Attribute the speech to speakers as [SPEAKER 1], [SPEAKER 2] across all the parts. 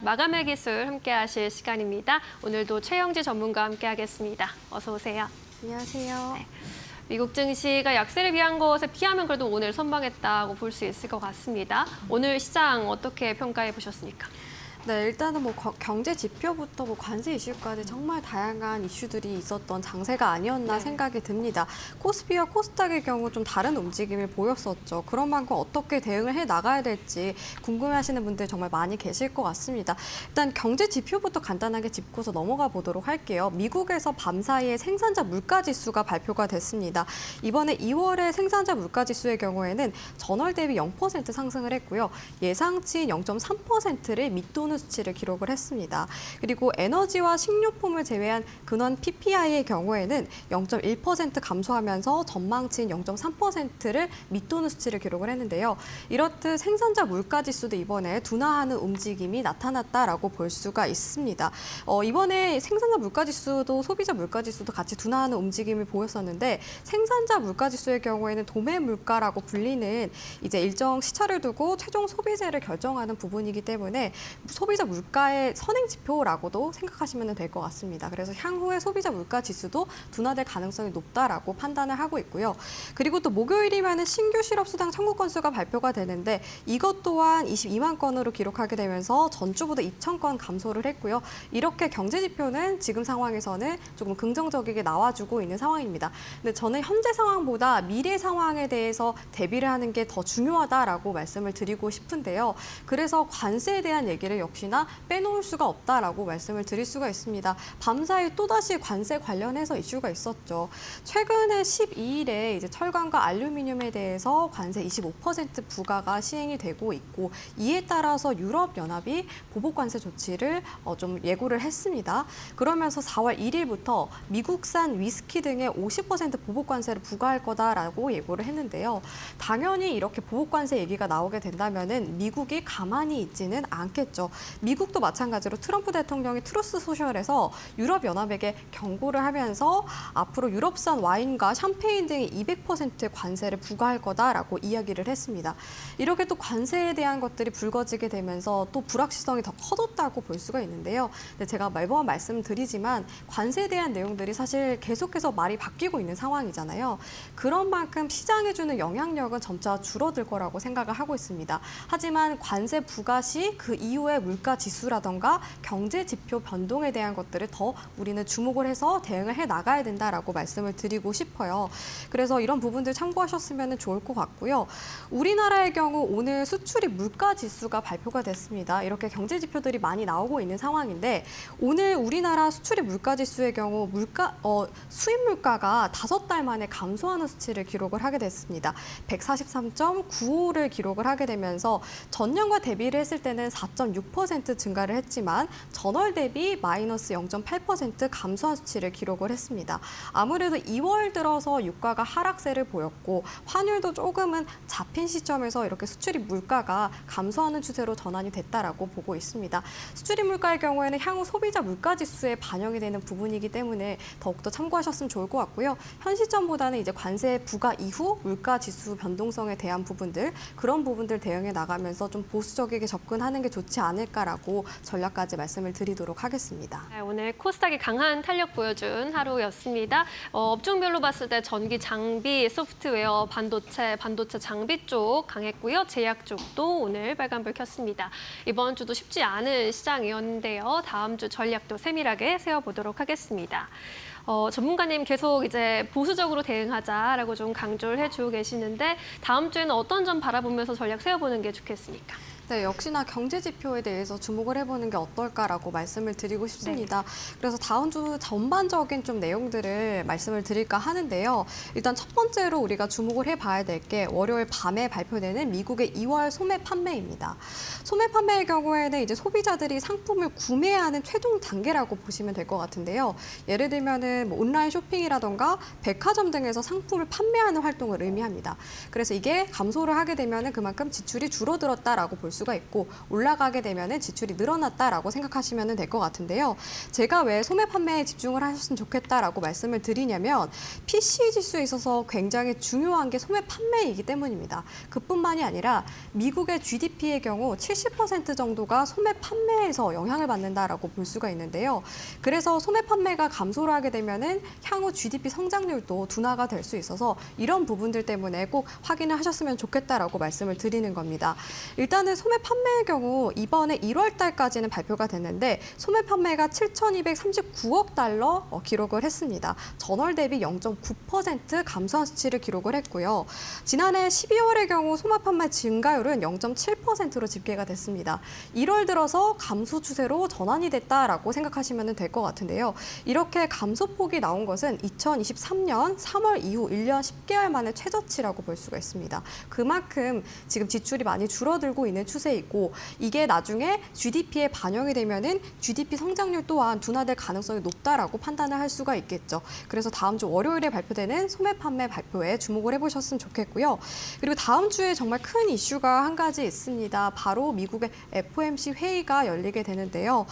[SPEAKER 1] 마감의 기술 함께 하실 시간입니다. 오늘도 최영지 전문가와 함께 하겠습니다. 어서 오세요.
[SPEAKER 2] 안녕하세요.
[SPEAKER 1] 네. 미국 증시가 약세를 비한 것에 비하면 그래도 오늘 선방했다고 볼 수 있을 것 같습니다. 오늘 시장 어떻게 평가해 보셨습니까?
[SPEAKER 2] 네, 일단은 경제 지표부터 관세 이슈까지 정말 다양한 이슈들이 있었던 장세가 아니었나 생각이 듭니다. 코스피와 코스닥의 경우 좀 다른 움직임을 보였었죠. 그런 만큼 어떻게 대응을 해 나가야 될지 궁금해하시는 분들 정말 많이 계실 것 같습니다. 일단 경제 지표부터 간단하게 짚고서 넘어가 보도록 할게요. 미국에서 밤사이에 생산자 물가지수가 발표가 됐습니다. 이번에 2월의 생산자 물가지수의 경우에는 전월 대비 0% 상승을 했고요. 예상치인 0.3%를 밑도는 수치를 기록을 했습니다. 그리고 에너지와 식료품을 제외한 근원 PPI의 경우에는 0.1% 감소하면서 전망치인 0.3%를 밑도는 수치를 기록을 했는데요. 이렇듯 생산자 물가지수도 이번에 둔화하는 움직임이 나타났다라고 볼 수가 있습니다. 이번에 생산자 물가지수도 소비자 물가지수도 같이 둔화하는 움직임을 보였었는데 생산자 물가지수의 경우에는 도매 물가라고 불리는 이제 일정 시차를 두고 최종 소비재를 결정하는 부분이기 때문에 소비자 물가의 선행 지표라고도 생각하시면 될 것 같습니다. 그래서 향후에 소비자 물가 지수도 둔화될 가능성이 높다라고 판단을 하고 있고요. 그리고 또 목요일이면은 신규 실업 수당 청구 건수가 발표가 되는데 이것 또한 22만 건으로 기록하게 되면서 전주보다 2천 건 감소를 했고요. 이렇게 경제 지표는 지금 상황에서는 조금 긍정적이게 나와주고 있는 상황입니다. 근데 저는 현재 상황보다 미래 상황에 대해서 대비를 하는 게 더 중요하다라고 말씀을 드리고 싶은데요. 그래서 관세에 대한 얘기를 역시나 빼놓을 수가 없다라고 말씀을 드릴 수가 있습니다. 밤사이 또다시 관세 관련해서 이슈가 있었죠. 최근에 12일에 이제 철강과 알루미늄에 대해서 관세 25% 부과가 시행이 되고 있고 이에 따라서 유럽연합이 보복 관세 조치를 좀 예고를 했습니다. 그러면서 4월 1일부터 미국산 위스키 등의 50% 보복 관세를 부과할 거다라고 예고를 했는데요. 당연히 이렇게 보복 관세 얘기가 나오게 된다면은 미국이 가만히 있지는 않겠죠. 미국도 마찬가지로 트럼프 대통령이 트루스 소셜에서 유럽연합에게 경고를 하면서 앞으로 유럽산 와인과 샴페인 등에 200%의 관세를 부과할 거다라고 이야기를 했습니다. 이렇게 또 관세에 대한 것들이 불거지게 되면서 또 불확실성이 더 커졌다고 볼 수가 있는데요. 근데 제가 매번 말씀드리지만 관세에 대한 내용들이 사실 계속해서 말이 바뀌고 있는 상황이잖아요. 그런 만큼 시장에 주는 영향력은 점차 줄어들 거라고 생각을 하고 있습니다. 하지만 관세 부과 시 그 이후의 물가 지수라던가 경제 지표 변동에 대한 것들을 더 우리는 주목을 해서 대응을 해 나가야 된다라고 말씀을 드리고 싶어요. 그래서 이런 부분들 참고하셨으면 좋을 것 같고요. 우리나라의 경우 오늘 수출입 물가 지수가 발표가 됐습니다. 이렇게 경제 지표들이 많이 나오고 있는 상황인데 오늘 우리나라 수출입 물가 지수의 경우 수입 물가가 5달 만에 감소하는 수치를 기록을 하게 됐습니다. 143.95를 기록을 하게 되면서 전년과 대비를 했을 때는 4.6% 증가를 했지만 전월 대비 마이너스 0.8% 감소한 수치를 기록을 했습니다. 아무래도 2월 들어서 유가가 하락세를 보였고 환율도 조금은 잡힌 시점에서 이렇게 수출입 물가가 감소하는 추세로 전환이 됐다라고 보고 있습니다. 수출입 물가의 경우에는 향후 소비자 물가 지수에 반영이 되는 부분이기 때문에 더욱더 참고하셨으면 좋을 것 같고요. 현 시점보다는 이제 관세 부과 이후 물가 지수 변동성에 대한 부분들 그런 부분들 대응해 나가면서 좀 보수적이게 접근하는 게 좋지 않을까라고 전략까지 말씀을 드리도록 하겠습니다.
[SPEAKER 1] 네, 오늘 코스닥이 강한 탄력 보여준 하루였습니다. 업종별로 봤을 때 전기, 장비, 소프트웨어, 반도체 장비 쪽 강했고요. 제약 쪽도 오늘 빨간불 켰습니다. 이번 주도 쉽지 않은 시장이었는데요. 다음 주 전략도 세밀하게 세워보도록 하겠습니다. 전문가님 계속 이제 보수적으로 대응하자라고 좀 강조를 해주고 계시는데 다음 주에는 어떤 점 바라보면서 전략 세워보는 게 좋겠습니까?
[SPEAKER 2] 네, 역시나 경제 지표에 대해서 주목을 해보는 게 어떨까라고 말씀을 드리고 싶습니다. 그래서 다음 주 전반적인 좀 내용들을 말씀을 드릴까 하는데요. 일단 첫 번째로 우리가 주목을 해봐야 될 게 월요일 밤에 발표되는 미국의 2월 소매 판매입니다. 소매 판매의 경우에는 이제 소비자들이 상품을 구매하는 최종 단계라고 보시면 될 것 같은데요. 예를 들면은 온라인 쇼핑이라던가 백화점 등에서 상품을 판매하는 활동을 의미합니다. 그래서 이게 감소를 하게 되면은 그만큼 지출이 줄어들었다라고 볼 수 수가 있고 올라가게 되면은 지출이 늘어났다라고 생각하시면 될 것 같은데요. 제가 왜 소매 판매에 집중을 하셨으면 좋겠다라고 말씀을 드리냐면 PCE 지수에 있어서 굉장히 중요한 게 소매 판매이기 때문입니다. 그뿐만이 아니라 미국의 GDP의 경우 70% 정도가 소매 판매에서 영향을 받는다라고 볼 수가 있는데요. 그래서 소매 판매가 감소를 하게 되면은 향후 GDP 성장률도 둔화가 될 수 있어서 이런 부분들 때문에 꼭 확인을 하셨으면 좋겠다라고 말씀을 드리는 겁니다. 일단은 소매 판매의 경우 이번에 1월 달까지는 발표가 됐는데 소매 판매가 7,239억 달러 기록을 했습니다. 전월 대비 0.9% 감소한 수치를 기록을 했고요. 지난해 12월의 경우 소매 판매 증가율은 0.7%로 집계가 됐습니다. 1월 들어서 감소 추세로 전환이 됐다라고 생각하시면 될 것 같은데요. 이렇게 감소폭이 나온 것은 2023년 3월 이후 1년 10개월 만에 최저치라고 볼 수가 있습니다. 그만큼 지금 지출이 많이 줄어들고 있는 추세이고 이게 나중에 GDP에 반영이 되면은 GDP 성장률 또한 둔화될 가능성이 높다라고 판단을 할 수가 있겠죠. 그래서 다음 주 월요일에 발표되는 소매 판매 발표에 주목을 해보셨으면 좋겠고요. 그리고 다음 주에 정말 큰 이슈가 한 가지 있습니다. 바로 미국의 FOMC 회의가 열리게 되는데요.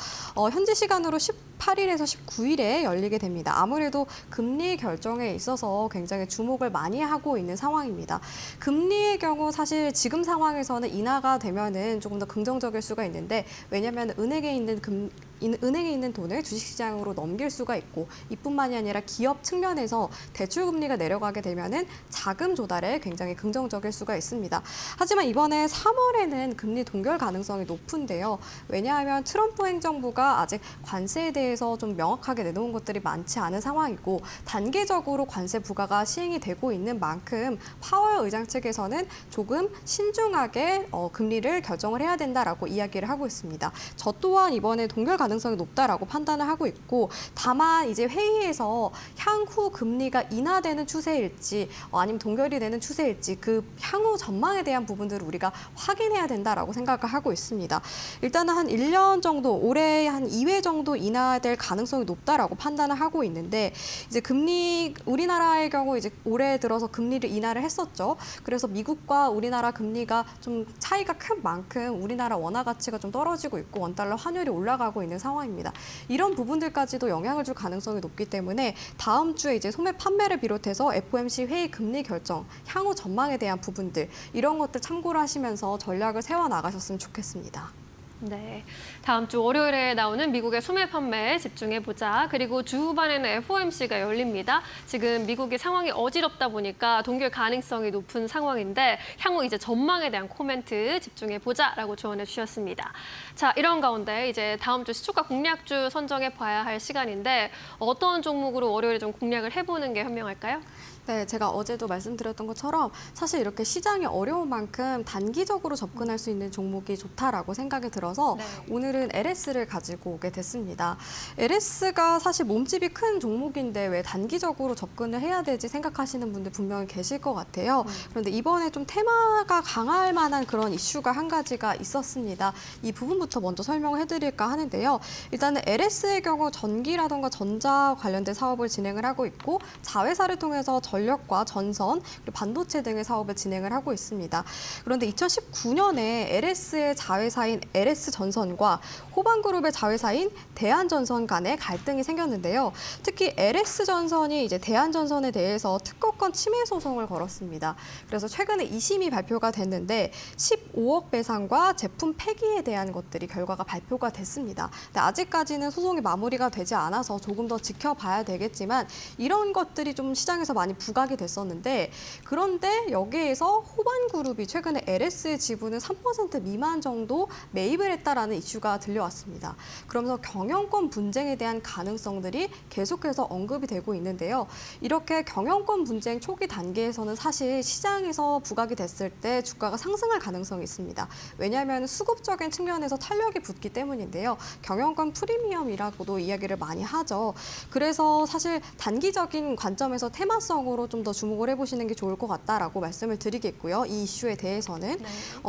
[SPEAKER 2] 현지 시간으로 18일에서 19일에 열리게 됩니다. 아무래도 금리 결정에 있어서 굉장히 주목을 많이 하고 있는 상황입니다. 금리의 경우 사실 지금 상황에서는 인하가 되면은 조금 더 긍정적일 수가 있는데 왜냐하면 은행에 있는 돈을 주식시장으로 넘길 수가 있고 이뿐만이 아니라 기업 측면에서 대출 금리가 내려가게 되면은 자금 조달에 굉장히 긍정적일 수가 있습니다. 하지만 이번에 3월에는 금리 동결 가능성이 높은데요. 왜냐하면 트럼프 행정부가 아직 관세에 대해서 좀 명확하게 내놓은 것들이 많지 않은 상황이고 단계적으로 관세 부과가 시행이 되고 있는 만큼 파월 의장 측에서는 조금 신중하게 금리를 결정을 해야 된다라고 이야기를 하고 있습니다. 저 또한 이번에 동결 가능성이 높다라고 판단을 하고 있고 다만 이제 회의에서 향후 금리가 인하되는 추세일지 아니면 동결이 되는 추세일지 그 향후 전망에 대한 부분들을 우리가 확인해야 된다라고 생각을 하고 있습니다. 일단은 한 1년 정도 올해 한 2회 정도 인하될 가능성이 높다라고 판단을 하고 있는데 이제 금리 우리나라의 경우 이제 올해 들어서 금리를 인하를 했었죠. 그래서 미국과 우리나라 금리가 좀 차이가 큰 만큼 우리나라 원화 가치가 좀 떨어지고 있고 원달러 환율이 올라가고 있는 상황입니다. 이런 부분들까지도 영향을 줄 가능성이 높기 때문에 다음 주에 이제 소매 판매를 비롯해서 FOMC 회의 금리 결정, 향후 전망에 대한 부분들 이런 것들 참고를 하시면서 전략을 세워 나가셨으면 좋겠습니다.
[SPEAKER 1] 네, 다음 주 월요일에 나오는 미국의 소매 판매에 집중해보자. 그리고 주 후반에는 FOMC가 열립니다. 지금 미국의 상황이 어지럽다 보니까 동결 가능성이 높은 상황인데 향후 이제 전망에 대한 코멘트 집중해보자라고 조언해 주셨습니다. 자, 이런 가운데 이제 다음 주 시초가 공략주 선정해봐야 할 시간인데 어떤 종목으로 월요일에 좀 공략을 해보는 게 현명할까요?
[SPEAKER 2] 네, 제가 어제도 말씀드렸던 것처럼 사실 이렇게 시장이 어려운 만큼 단기적으로 접근할 수 있는 종목이 좋다라고 생각이 들어서
[SPEAKER 1] 네.
[SPEAKER 2] 오늘은 LS를 가지고 오게 됐습니다. LS가 사실 몸집이 큰 종목인데 왜 단기적으로 접근을 해야 되지 생각하시는 분들 분명히 계실 것 같아요. 그런데 이번에 좀 테마가 강할 만한 그런 이슈가 한 가지가 있었습니다. 이 부분부터 먼저 설명을 해드릴까 하는데요. 일단은 LS의 경우 전기라던가 전자 관련된 사업을 진행을 하고 있고 자회사를 통해서 전력과 전선, 그리고 반도체 등의 사업을 진행을 하고 있습니다. 그런데 2019년에 LS의 자회사인 LS전선과 호반그룹의 자회사인 대한전선 간에 갈등이 생겼는데요. 특히 LS전선이 이제 대한전선에 대해서 특허권 침해 소송을 걸었습니다. 그래서 최근에 2심이 발표가 됐는데 15억 배상과 제품 폐기에 대한 것들이 결과가 발표가 됐습니다. 근데 아직까지는 소송이 마무리가 되지 않아서 조금 더 지켜봐야 되겠지만 이런 것들이 좀 시장에서 많이 부각이 됐었는데 그런데 여기에서 호반그룹이 최근에 LS의 지분을 3% 미만 정도 매입을 했다라는 이슈가 들려왔습니다. 그러면서 경영권 분쟁에 대한 가능성들이 계속해서 언급이 되고 있는데요. 이렇게 경영권 분쟁 초기 단계에서는 사실 시장에서 부각이 됐을 때 주가가 상승할 가능성이 있습니다. 왜냐하면 수급적인 측면에서 탄력이 붙기 때문인데요. 경영권 프리미엄이라고도 이야기를 많이 하죠. 그래서 사실 단기적인 관점에서 테마성으로 중심으로 좀 더 주목을 해보시는 게 좋을 것 같다라고 말씀을 드리겠고요. 이 이슈에 대해서는.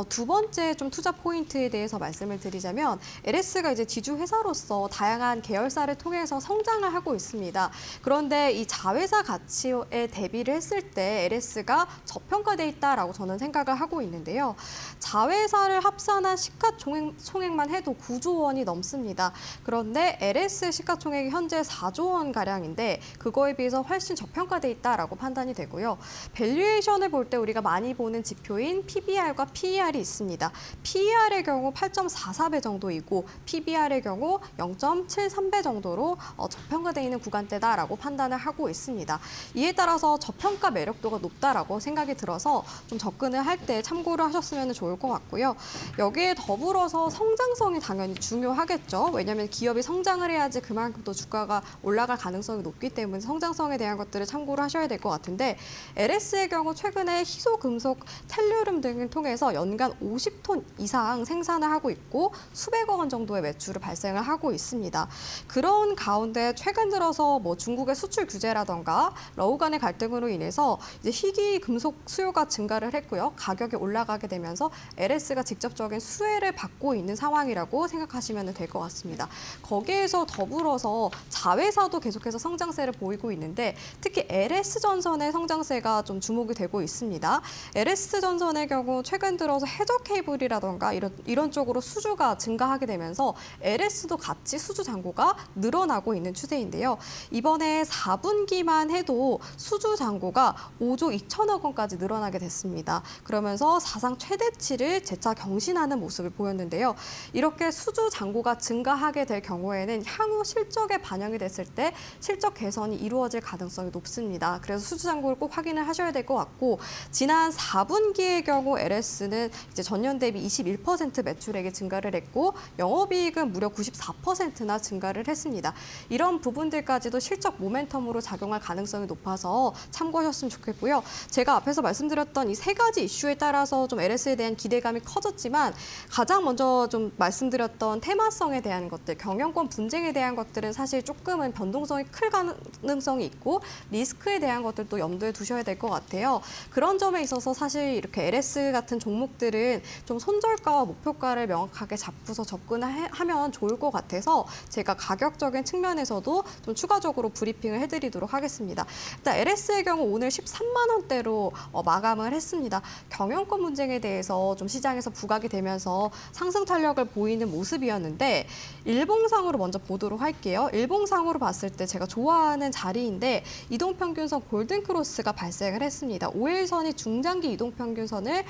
[SPEAKER 2] 두 번째 좀 투자 포인트에 대해서 말씀을 드리자면 LS가 이제 지주 회사로서 다양한 계열사를 통해서 성장을 하고 있습니다. 그런데 이 자회사 가치에 대비를 했을 때 LS가 저평가돼 있다라고 저는 생각을 하고 있는데요. 자회사를 합산한 시가총액만 해도 9조 원이 넘습니다. 그런데 LS의 시가총액이 현재 4조 원 가량인데 그거에 비해서 훨씬 저평가돼 있다라고 판단이 되고요. 밸류에이션을 볼 때 우리가 많이 보는 지표인 PBR과 PER이 있습니다. PER의 경우 8.44배 정도이고 PBR의 경우 0.73배 정도로 저평가돼 있는 구간대다라고 판단을 하고 있습니다. 이에 따라서 저평가 매력도가 높다라고 생각이 들어서 좀 접근을 할 때 참고를 하셨으면 좋을 것 같고요. 여기에 더불어서 성장성이 당연히 중요하겠죠. 왜냐하면 기업이 성장을 해야지 그만큼 또 주가가 올라갈 가능성이 높기 때문에 성장성에 대한 것들을 참고를 하셔야 될 것 같은데 LS의 경우 최근에 희소, 금속, 텔루륨 등을 통해서 연간 50톤 이상 생산을 하고 있고 수백억 원 정도의 매출을 발생을 하고 있습니다. 그런 가운데 최근 들어서 뭐 중국의 수출 규제라던가 러우 간의 갈등으로 인해서 이제 희귀 금속 수요가 증가를 했고요. 가격이 올라가게 되면서 LS가 직접적인 수혜를 받고 있는 상황이라고 생각하시면 될 것 같습니다. 거기에서 더불어서 자회사도 계속해서 성장세를 보이고 있는데 특히 LS전선의 성장세가 좀 주목이 되고 있습니다. LS전선의 경우 최근 들어서 해저 케이블이라던가 이런 쪽으로 수주가 증가하게 되면서 LS도 같이 수주 잔고가 늘어나고 있는 추세인데요. 이번에 4분기만 해도 수주 잔고가 5조 2천억 원까지 늘어나게 됐습니다. 그러면서 사상 최대치를 재차 경신하는 모습을 보였는데요. 이렇게 수주 잔고가 증가하게 될 경우에는 향후 실적에 반영이 됐을 때 실적 개선이 이루어질 가능성이 높습니다. 그래서 수주 잔고를 꼭 확인을 하셔야 될 것 같고 지난 4분기의 경우 LS는 이제 전년 대비 21% 매출액이 증가를 했고 영업이익은 무려 94%나 증가를 했습니다. 이런 부분들까지도 실적 모멘텀으로 작용할 가능성이 높아서 참고하셨으면 좋겠고요. 제가 앞에서 말씀드렸던 이 세 가지 이슈에 따라서 좀 LS에 대한 기대감이 커졌지만 가장 먼저 좀 말씀드렸던 테마성에 대한 것들, 경영권 분쟁에 대한 것들은 사실 조금은 변동성이 클 가능성이 있고 리스크에 대한 것들도 염두에 두셔야 될 것 같아요. 그런 점에 있어서 사실 이렇게 LS 같은 종목들은 좀 손절가와 목표가를 명확하게 잡고서 접근을 하면 좋을 것 같아서 제가 가격적인 측면에서도 좀 추가적으로 브리핑을 해드리도록 하겠습니다. 일단 LS의 경우 오늘 13만 원대로 마감을 했습니다. 경영권 분쟁에 대해서 좀 시장에서 부각이 되면서 상승 탄력을 보이는 모습이었는데 일봉상으로 먼저 보도록 할게요. 일봉상으로 봤을 때 제가 좋아하는 자리인데 이동평균선 골든크로스가 발생을 했습니다. 5일선이 중장기 이동평균선을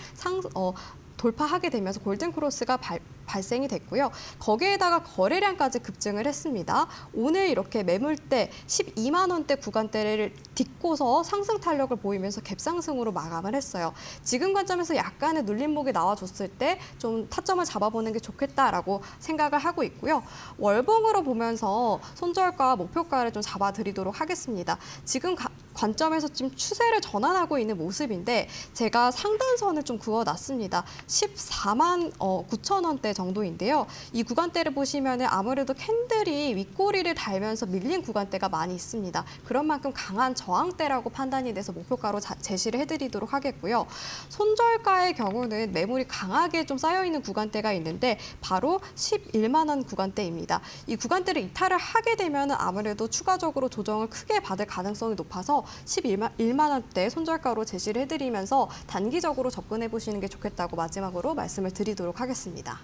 [SPEAKER 2] 돌파하게 되면서 골든크로스가 발생이 됐고요. 거기에다가 거래량까지 급증을 했습니다. 오늘 이렇게 매물대 12만 원대 구간대를 딛고서 상승 탄력을 보이면서 갭상승으로 마감을 했어요. 지금 관점에서 약간의 눌림목이 나와줬을 때 좀 타점을 잡아보는 게 좋겠다라고 생각을 하고 있고요. 월봉으로 보면서 손절가, 목표가를 좀 잡아드리도록 하겠습니다. 지금 관점에서 지금 추세를 전환하고 있는 모습인데 제가 상단선을 좀 그어놨습니다. 14만 9천 원대 정도인데요. 이 구간대를 보시면 아무래도 캔들이 윗꼬리를 달면서 밀린 구간대가 많이 있습니다. 그런 만큼 강한 저항대라고 판단이 돼서 목표가로 제시를 해드리도록 하겠고요. 손절가의 경우는 매물이 강하게 좀 쌓여있는 구간대가 있는데 바로 11만 원 구간대입니다. 이 구간대를 이탈을 하게 되면 아무래도 추가적으로 조정을 크게 받을 가능성이 높아서 11만 원대 손절가로 제시를 해드리면서 단기적으로 접근해 보시는 게 좋겠다고 마지막으로 말씀을 드리도록 하겠습니다.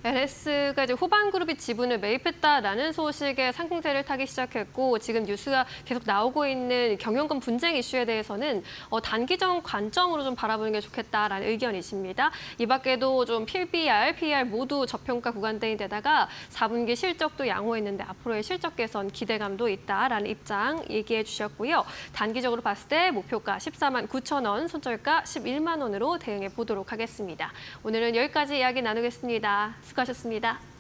[SPEAKER 1] LS가 이제 후반 그룹이 지분을 매입했다라는 소식에 상승세를 타기 시작했고 지금 뉴스가 계속 나오고 있는 경영권 분쟁 이슈에 대해서는 단기적 관점으로 좀 바라보는 게 좋겠다라는 의견이십니다. 이 밖에도 좀 PBR, PER 모두 저평가 구간대인데다가 4분기 실적도 양호했는데 앞으로의 실적 개선 기대감도 있다라는 입장 얘기해 주셨고요. 단기적으로 봤을 때 목표가 14만 9천 원, 손절가 11만 원으로 대응해 보도록 하겠습니다. 오늘은 여기까지 이야기 나누겠습니다. 수고하셨습니다.